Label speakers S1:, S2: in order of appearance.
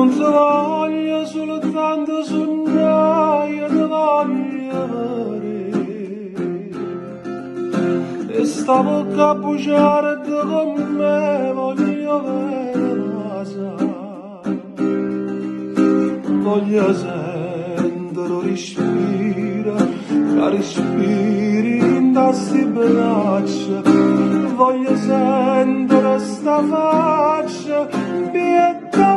S1: non ti voglio soltanto sognare, ti voglio vedere. E sta bocca a buciare con me voglio vedere, voglio sentire respiro, che respiri in queste braccia, voglio sentire sta faccia, pietà.